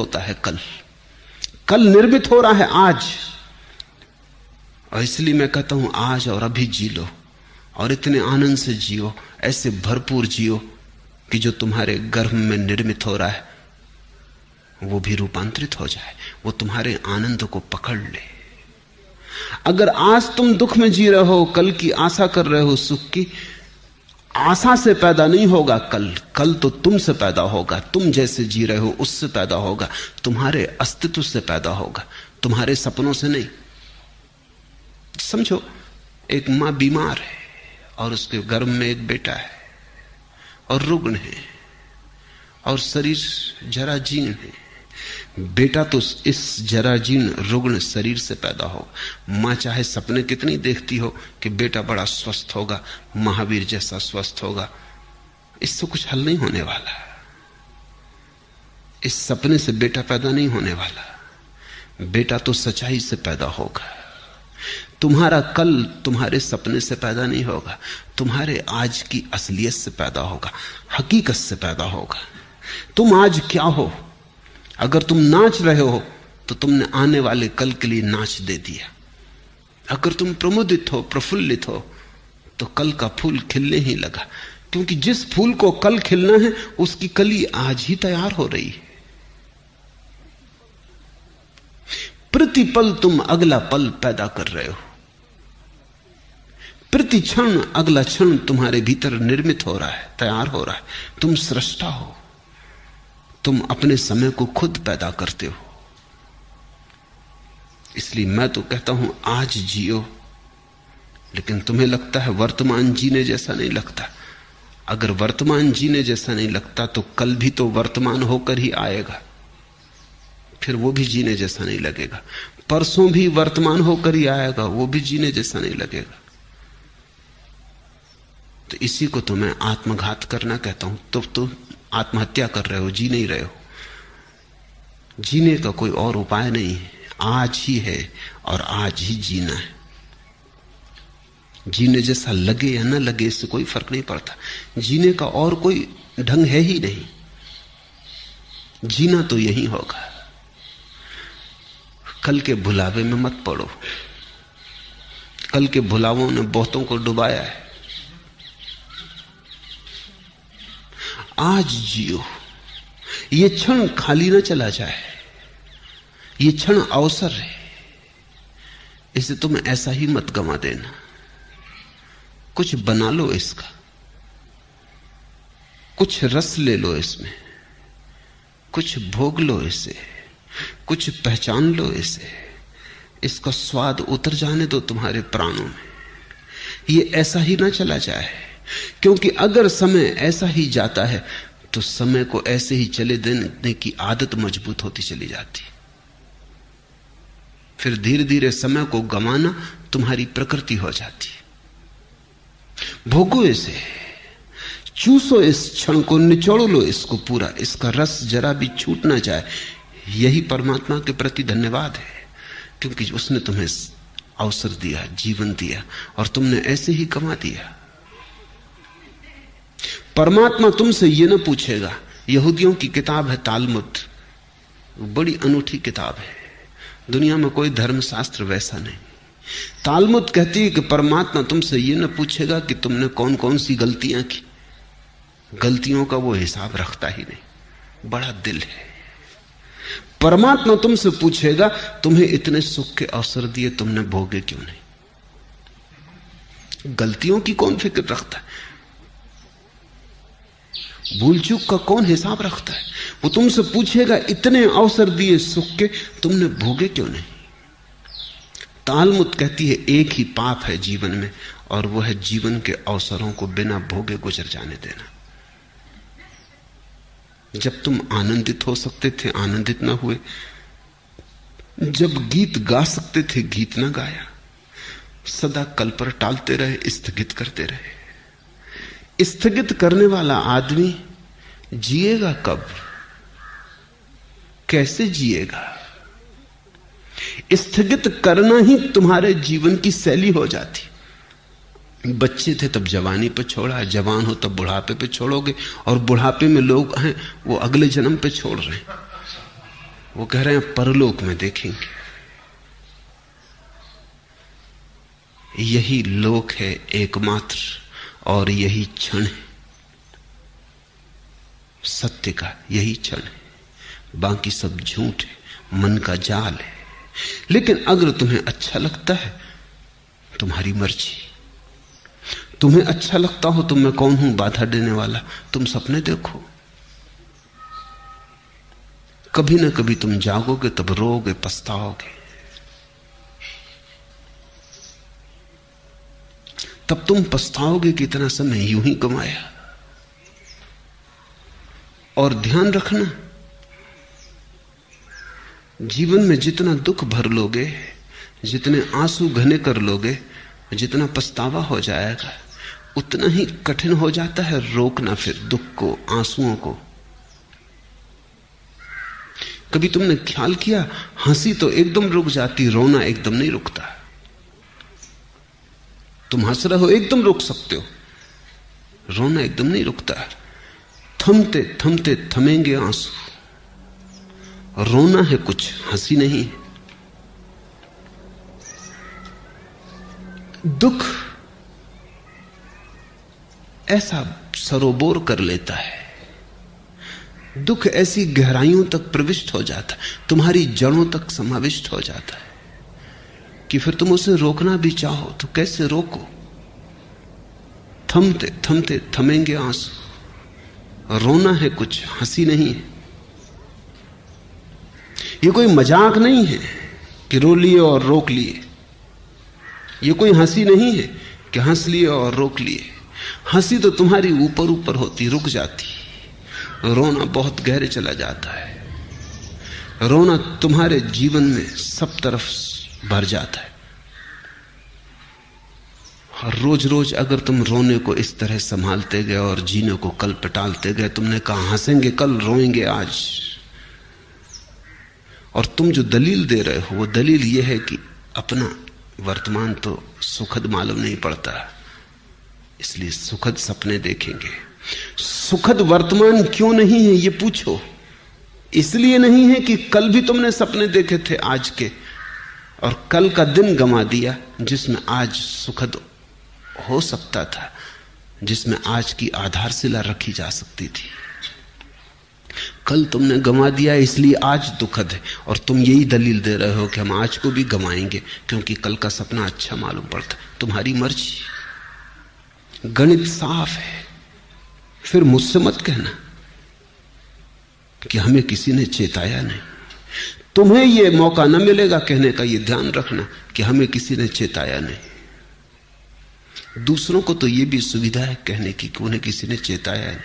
होता है कल, कल निर्मित हो रहा है आज। और इसलिए मैं कहता हूं आज और अभी जी लो, और इतने आनंद से जियो, ऐसे भरपूर जियो कि जो तुम्हारे गर्भ में निर्मित हो रहा है वो भी रूपांतरित हो जाए, वो तुम्हारे आनंद को पकड़ ले। अगर आज तुम दुख में जी रहे हो, कल की आशा कर रहे हो सुख की, आशा से पैदा नहीं होगा कल, कल तो तुमसे पैदा होगा। तुम जैसे जी रहे हो उससे पैदा होगा, तुम्हारे अस्तित्व से पैदा होगा, तुम्हारे सपनों से नहीं। समझो, एक मां बीमार है और उसके गर्भ में एक बेटा है और रुग्ण है और शरीर जराजीर्ण है। बेटा तो इस जराजीर्ण रुग्ण शरीर से पैदा होगा। मां चाहे सपने कितनी देखती हो कि बेटा बड़ा स्वस्थ होगा, महावीर जैसा स्वस्थ होगा, इससे कुछ हल नहीं होने वाला। इस सपने से बेटा पैदा नहीं होने वाला, बेटा तो सच्चाई से पैदा होगा। तुम्हारा कल तुम्हारे सपने से पैदा नहीं होगा, तुम्हारे आज की असलियत से पैदा होगा, हकीकत से पैदा होगा। तुम आज क्या हो? अगर तुम नाच रहे हो तो तुमने आने वाले कल के लिए नाच दे दिया। अगर तुम प्रमुदित हो, प्रफुल्लित हो, तो कल का फूल खिलने ही लगा, क्योंकि जिस फूल को कल खिलना है उसकी कली आज ही तैयार हो रही है। प्रतिपल तुम अगला पल पैदा कर रहे हो, प्रति क्षण अगला क्षण तुम्हारे भीतर निर्मित हो रहा है, तैयार हो रहा है। तुम सृष्टा हो, तुम अपने समय को खुद पैदा करते हो। इसलिए मैं तो कहता हूं आज जियो, लेकिन तुम्हें लगता है वर्तमान जीने जैसा नहीं लगता। अगर वर्तमान जीने जैसा नहीं लगता तो कल भी तो वर्तमान होकर ही आएगा, फिर वो भी जीने जैसा नहीं लगेगा। परसों भी वर्तमान होकर ही आएगा, वो भी जीने जैसा नहीं लगेगा। तो इसी को तो मैं आत्मघात करना कहता हूं। तो आत्महत्या कर रहे हो, जी नहीं रहे हो। जीने का कोई और उपाय नहीं है, आज ही है और आज ही जीना है। जीने जैसा लगे या न लगे इससे कोई फर्क नहीं पड़ता। जीने का और कोई ढंग है ही नहीं, जीना तो यही होगा। कल के भुलावे में मत पड़ो, कल के भुलावों ने बहुतों को डुबाया है। आज जियो, ये क्षण खाली न चला जाए, ये क्षण अवसर है, इसे तुम ऐसा ही मत गंवा देना। कुछ बना लो इसका, कुछ रस ले लो इसमें, कुछ भोग लो इसे, कुछ पहचान लो इसे, इसका स्वाद उतर जाने दो तुम्हारे प्राणों में। ये ऐसा ही ना चला जाए, क्योंकि अगर समय ऐसा ही जाता है तो समय को ऐसे ही चले देने की आदत मजबूत होती चली जाती। फिर धीरे धीरे समय को गंवाना तुम्हारी प्रकृति हो जाती। भोगो इसे, चूसो इस क्षण को, निचोड़ लो इसको पूरा, इसका रस जरा भी छूट ना जाए। यही परमात्मा के प्रति धन्यवाद है, क्योंकि उसने तुम्हें अवसर दिया, जीवन दिया, और तुमने ऐसे ही गंवा दिया। परमात्मा तुमसे ये न पूछेगा। यहूदियों की किताब है तालमुद, बड़ी अनूठी किताब है, दुनिया में कोई धर्मशास्त्र वैसा नहीं। तालमुद कहती है कि परमात्मा तुमसे ये न पूछेगा कि तुमने कौन कौन सी गलतियां की, गलतियों का वो हिसाब रखता ही नहीं, बड़ा दिल है। परमात्मा तुमसे पूछेगा तुम्हें इतने सुख के अवसर दिए, तुमने भोगे क्यों नहीं? गलतियों की कौन फिक्र रखता है? भूल चूक का कौन हिसाब रखता है? वो तुमसे पूछेगा इतने अवसर दिए सुख के, तुमने भोगे क्यों नहीं? तालमुद कहती है एक ही पाप है जीवन में, और वह है जीवन के अवसरों को बिना भोगे गुजर जाने देना। जब तुम आनंदित हो सकते थे आनंदित ना हुए, जब गीत गा सकते थे गीत ना गाया, सदा कल पर टालते रहे, स्थगित करते रहे। स्थगित करने वाला आदमी जिएगा कब, कैसे जिएगा? स्थगित करना ही तुम्हारे जीवन की शैली हो जाती। बच्चे थे तब जवानी पे छोड़ा, जवान हो तब बुढ़ापे पे छोड़ोगे, और बुढ़ापे में लोग हैं वो अगले जन्म पे छोड़ रहे हैं। वो कह रहे हैं परलोक में देखेंगे। यही लोक है एकमात्र, और यही क्षण है सत्य का, यही क्षण है, बाकी सब झूठ है, मन का जाल है। लेकिन अगर तुम्हें अच्छा लगता है, तुम्हारी मर्जी। तुम्हें अच्छा लगता हो तो मैं कौन हूं बाधा देने वाला। तुम सपने देखो, कभी ना कभी तुम जागोगे, तब रोओगे, पछताओगे। तब तुम पछताओगे कि इतना समय यूं ही गंवाया। और ध्यान रखना, जीवन में जितना दुख भर लोगे, जितने आंसू घने कर लोगे, जितना पछतावा हो जाएगा, उतना ही कठिन हो जाता है रोकना फिर दुख को, आंसुओं को। कभी तुमने ख्याल किया, हंसी तो एकदम रुक जाती, रोना एकदम नहीं रुकता। तुम हंस रहे हो, एकदम रुक सकते हो, रोना एकदम नहीं रुकता। थमते थमते थमेंगे आंसू। रोना है कुछ, हंसी नहीं। दुख ऐसा सरोबोर कर लेता है, दुख ऐसी गहराइयों तक प्रविष्ट हो जाता है, तुम्हारी जड़ों तक समाविष्ट हो जाता है कि फिर तुम उसे रोकना भी चाहो तो कैसे रोको। थमते थमते थमेंगे आंसू। रोना है कुछ, हंसी नहीं है। ये कोई मजाक नहीं है कि रो लिए और रोक लिए। ये कोई हंसी नहीं है कि हंस लिए और रोक लिए। हंसी तो तुम्हारी ऊपर ऊपर होती, रुक जाती। रोना बहुत गहरे चला जाता है। रोना तुम्हारे जीवन में सब तरफ भर जाता है। और रोज रोज अगर तुम रोने को इस तरह संभालते गए और जीने को कल पे टालते गए, तुमने कहा हंसेंगे कल, रोएंगे आज, और तुम जो दलील दे रहे हो वो दलील ये है कि अपना वर्तमान तो सुखद मालूम नहीं पड़ता, इसलिए सुखद सपने देखेंगे। सुखद वर्तमान क्यों नहीं है ये पूछो। इसलिए नहीं है कि कल भी तुमने सपने देखे थे आज के, और कल का दिन गंवा दिया जिसमें आज सुखद हो सकता था, जिसमें आज की आधारशिला रखी जा सकती थी। कल तुमने गंवा दिया इसलिए आज दुखद है, और तुम यही दलील दे रहे हो कि हम आज को भी गंवाएंगे क्योंकि कल का सपना अच्छा मालूम पड़ता। तुम्हारी मर्जी, गणित साफ है। फिर मुझसे मत कहना कि हमें किसी ने चेताया नहीं। तुम्हें यह मौका न मिलेगा कहने का, यह ध्यान रखना कि हमें किसी ने चेताया नहीं। दूसरों को तो यह भी सुविधा है कहने की कि उन्हें किसी ने चेताया नहीं,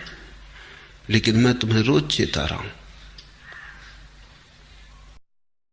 लेकिन मैं तुम्हें रोज चेता रहा हूं